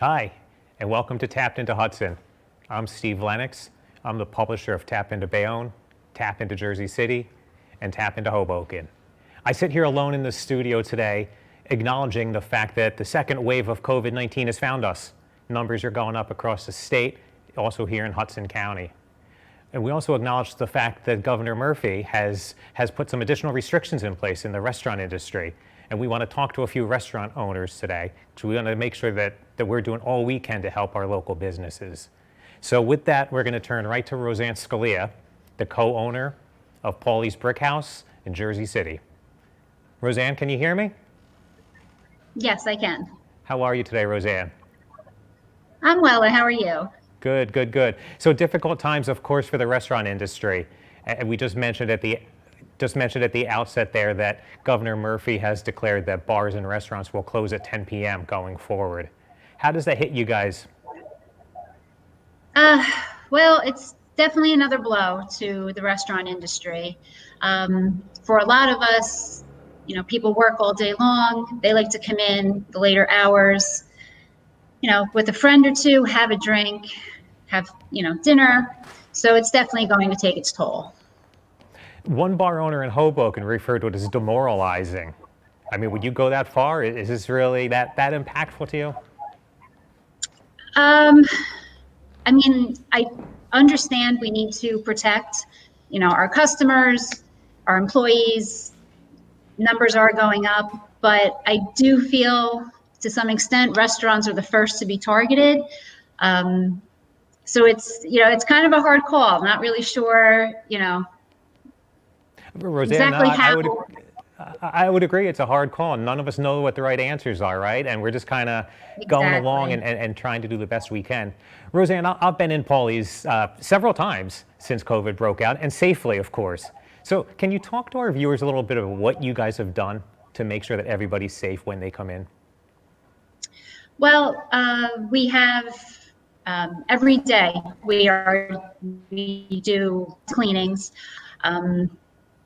Hi, and welcome to Tapped into Hudson. I'm Steve Lennox. I'm the publisher of Tap into Bayonne, Tap into Jersey City, and Tap into Hoboken. I sit here alone in the studio today, acknowledging the fact that the second wave of COVID-19 has found us. Numbers are going up across the state, also here in Hudson County. And we also acknowledge the fact that Governor Murphy has put some additional restrictions in place in the restaurant industry. And we want to talk to a few restaurant owners today, because we want to make sure that we're doing all we can to help our local businesses. So with that, we're going to turn right to Roseanne Scalia, the co-owner of Paulie's Brick House in Jersey City. Roseanne, can you hear me? Yes, I can. How are you today, Roseanne? I'm well, and how are you? Good, good, good. So difficult times, of course, for the restaurant industry. And we just mentioned at the outset there that Governor Murphy has declared that bars and restaurants will close at 10 p.m. going forward. How does that hit you guys? Well, it's definitely another blow to the restaurant industry. For a lot of us, people work all day long. They like to come in the later hours, with a friend or two, have a drink, have, dinner. So it's definitely going to take its toll. One bar owner in Hoboken referred to it as demoralizing. I mean, would you go that far? Is this really that impactful to you? I understand we need to protect, our customers, our employees. Numbers are going up, but I do feel to some extent restaurants are the first to be targeted. So it's kind of a hard call. I'm not really sure, Roseanne, exactly how. I would agree it's a hard call. None of us know what the right answers are, right? And we're just kind of going along and trying to do the best we can. Roseanne, I've been in Paulie's several times since COVID broke out, and safely, of course. So can you talk to our viewers a little bit of what you guys have done to make sure that everybody's safe when they come in? Well, we have every day we do cleanings.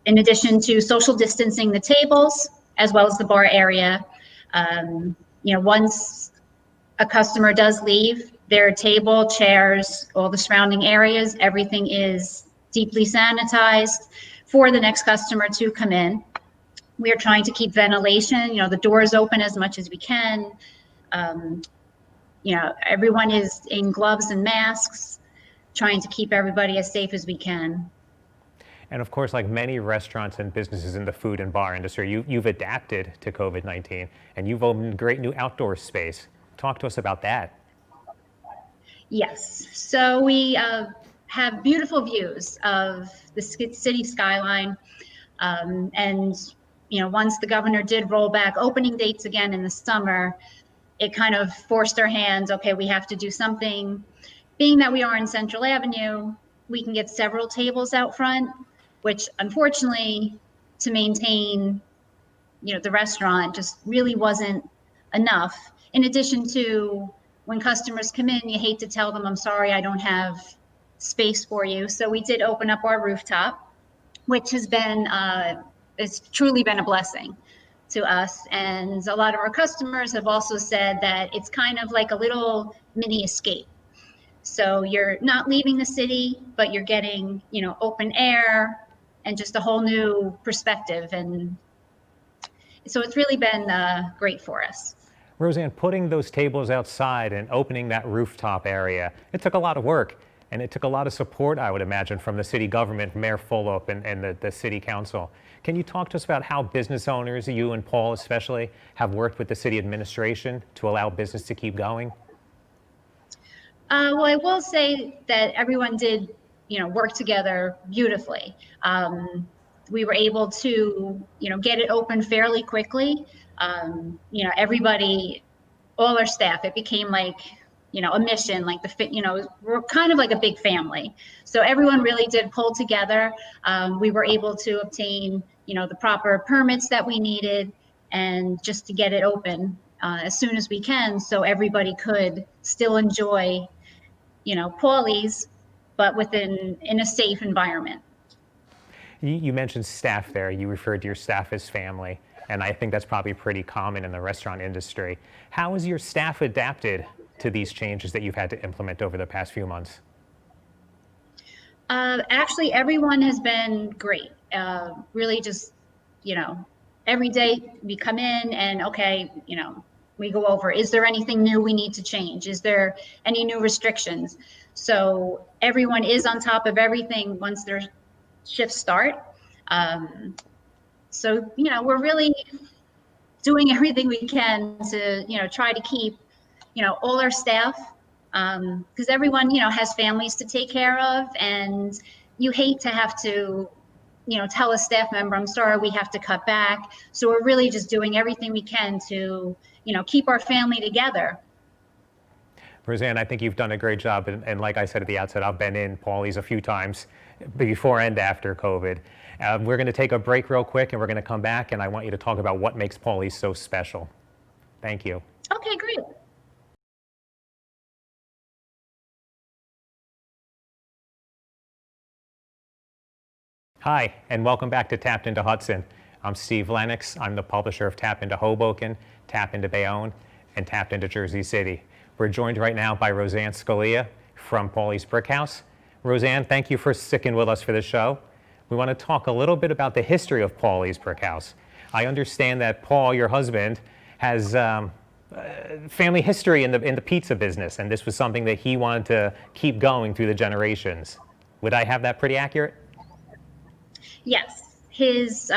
In addition to social distancing the tables as well as the bar area. Once a customer does leave, their table, chairs, all the surrounding areas, everything is deeply sanitized for the next customer to come in. We are trying to keep ventilation, the doors open as much as we can. Everyone is in gloves and masks, trying to keep everybody as safe as we can. And of course, like many restaurants and businesses in the food and bar industry, you've adapted to COVID-19 and you've opened great new outdoor space. Talk to us about that. Yes, so we have beautiful views of the city skyline. Once the governor did roll back opening dates again in the summer, it kind of forced our hands. Okay, we have to do something. Being that we are in Central Avenue, we can get several tables out front, which unfortunately to maintain, the restaurant just really wasn't enough. In addition to when customers come in, you hate to tell them, I'm sorry, I don't have space for you. So we did open up our rooftop, which has been, it's truly been a blessing to us. And a lot of our customers have also said that it's kind of like a little mini escape. So you're not leaving the city, but you're getting, open air and just a whole new perspective. And so it's really been great for us. Roseanne, putting those tables outside and opening that rooftop area, it took a lot of work and it took a lot of support, I would imagine, from the city government, Mayor Fulop and the city council. Can you talk to us about how business owners, you and Paul especially, have worked with the city administration to allow business to keep going? Well, I will say that everyone did, work together beautifully. We were able to, get it open fairly quickly. Everybody, all our staff, it became like, a mission, like we're kind of like a big family. So everyone really did pull together. We were able to obtain, the proper permits that we needed and just to get it open as soon as we can. So everybody could still enjoy, Paulie's, but in a safe environment. You mentioned staff there. You referred to your staff as family, and I think that's probably pretty common in the restaurant industry. How has your staff adapted to these changes that you've had to implement over the past few months? Actually, everyone has been great. Really just, every day we come in and, okay, we go over, is there anything new we need to change? Is there any new restrictions? So everyone is on top of everything once their shifts start. So, we're really doing everything we can to, try to keep, all our staff, because everyone, has families to take care of, and you hate to have to, tell a staff member, I'm sorry, we have to cut back. So we're really just doing everything we can to, keep our family together. Roseanne, I think you've done a great job. And like I said at the outset, I've been in Paulie's a few times before and after COVID. We're going to take a break real quick, and we're going to come back, and I want you to talk about what makes Paulie's so special. Thank you. Okay, great. Hi, and welcome back to Tapped into Hudson. I'm Steve Lennox. I'm the publisher of Tap into Hoboken, Tap into Bayonne, and Tap into Jersey City. We're joined right now by Roseanne Scalia from Paulie's Brick House. Roseanne, thank you for sticking with us for the show. We want to talk a little bit about the history of Paulie's Brick House. I understand that Paul, your husband, has family history in the pizza business, and this was something that he wanted to keep going through the generations. Would I have that pretty accurate? Yes, his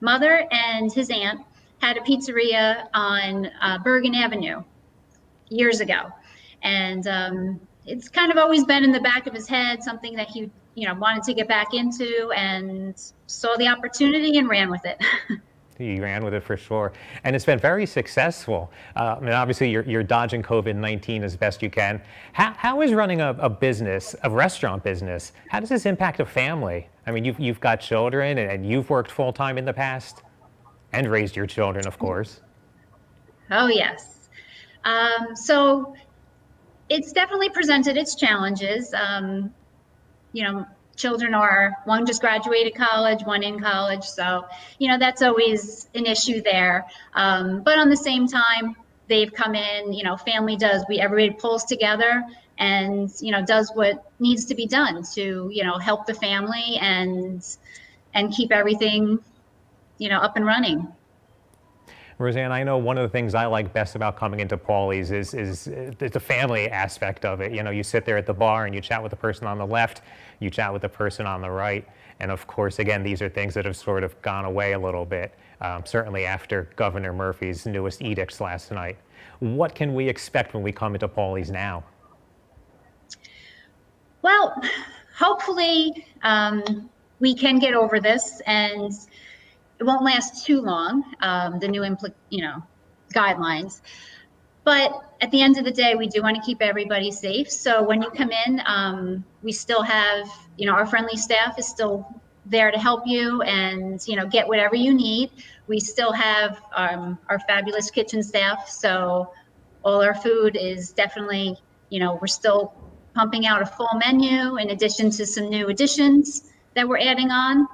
mother and his aunt had a pizzeria on Bergen Avenue years ago, and it's kind of always been in the back of his head, something that he wanted to get back into, and saw the opportunity and ran with it. He ran with it for sure, and it's been very successful. I mean, obviously, you're dodging COVID-19 as best you can. How is running a business, a restaurant business, how does this impact a family? I mean, you've got children, and you've worked full time in the past, and raised your children, of course. Oh yes. So it's definitely presented its challenges. Children one just graduated college, one in college. So, that's always an issue there. But on the same time, they've come in, family everybody pulls together and, does what needs to be done to, help the family and keep everything, up and running. Roseanne, I know one of the things I like best about coming into Paulie's is the family aspect of it. You sit there at the bar and you chat with the person on the left, you chat with the person on the right. And of course, again, these are things that have sort of gone away a little bit, certainly after Governor Murphy's newest edicts last night. What can we expect when we come into Paulie's now? Well, hopefully we can get over this, and it won't last too long, the new guidelines. But at the end of the day, we do want to keep everybody safe. So when you come in, we still have, our friendly staff is still there to help you and, get whatever you need. We still have our fabulous kitchen staff. So all our food is definitely, we're still pumping out a full menu in addition to some new additions that we're adding on.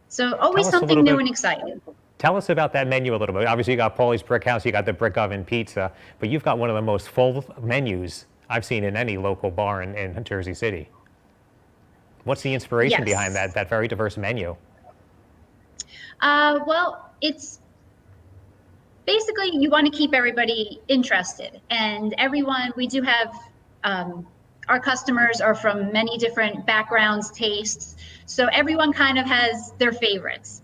So always something new and exciting. Tell us about that menu a little bit. Obviously, you got Paulie's Brick House, you got the brick oven pizza, but you've got one of the most full menus I've seen in any local bar in Jersey City. What's the inspiration behind that very diverse menu? Well, it's basically you want to keep everybody interested, and we do have our customers are from many different backgrounds, tastes, so everyone kind of has their favorites.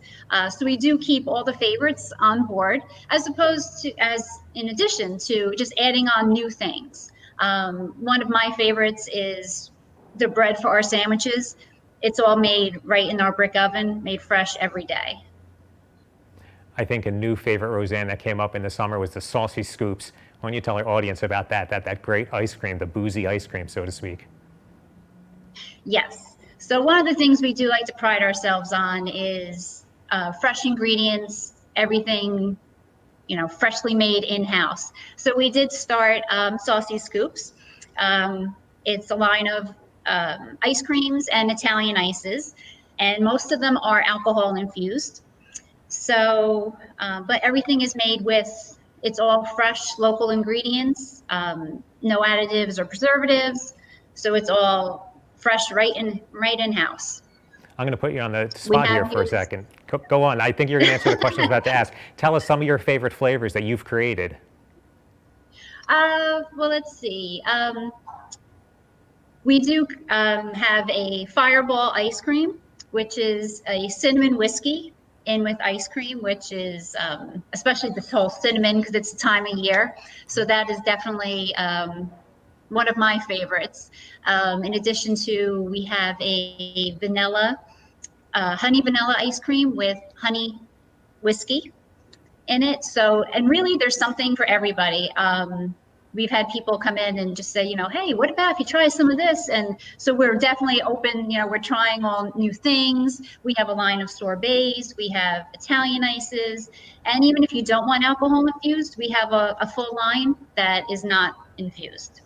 So we do keep all the favorites on board, in addition to just adding on new things. One of my favorites is the bread for our sandwiches. It's all made right in our brick oven, made fresh every day. I think a new favorite, Roseanne, that came up in the summer was the saucy scoops. Why don't you tell our audience about that great ice cream, the boozy ice cream, so to speak? Yes. So one of the things we do like to pride ourselves on is fresh ingredients, everything, freshly made in-house. So we did start Saucy Scoops. It's a line of ice creams and Italian ices, and most of them are alcohol infused. So, but everything is made with It's all fresh, local ingredients, no additives or preservatives. So it's all fresh, right in house. I'm going to put you on the spot here for a second. Go on. I think you're going to answer the question I was about to ask. Tell us some of your favorite flavors that you've created. Well, let's see. We do have a Fireball ice cream, which is a cinnamon whiskey in with ice cream, which is especially this whole cinnamon because it's the time of year. So that is definitely one of my favorites. In addition to, we have a honey vanilla ice cream with honey whiskey in it. So, and really there's something for everybody. We've had people come in and just say, hey, what about if you try some of this? And so we're definitely open, we're trying all new things. We have a line of sorbets, we have Italian ices, and even if you don't want alcohol infused, we have a full line that is not infused.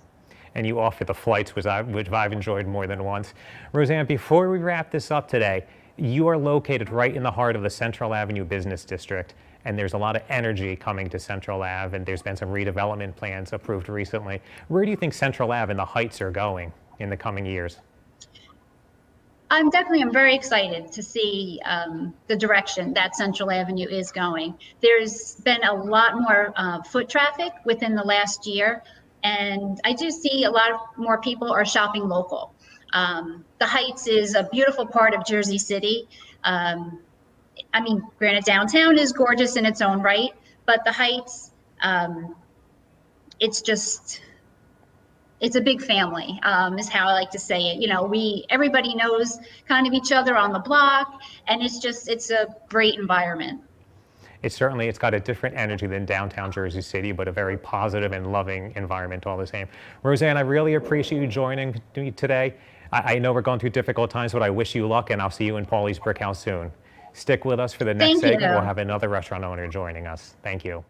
And you offer the flights, which I've enjoyed more than once. Roseanne, before we wrap this up today, you are located right in the heart of the Central Avenue Business District, and there's a lot of energy coming to Central Ave, and there's been some redevelopment plans approved recently. Where do you think Central Ave and the Heights are going in the coming years? I'm very excited to see the direction that Central Avenue is going. There's been a lot more foot traffic within the last year, and I do see a lot more people are shopping local. The Heights is a beautiful part of Jersey City. Granted, downtown is gorgeous in its own right, but the Heights, it's a big family, is how I like to say it. Everybody knows kind of each other on the block, and it's a great environment. It's got a different energy than downtown Jersey City, but a very positive and loving environment all the same. Roseanne, I really appreciate you joining me today. I know we're going through difficult times, but I wish you luck, and I'll see you in Paulie's Brick House soon. Stick with us for the next segment. We'll have another restaurant owner joining us. Thank you.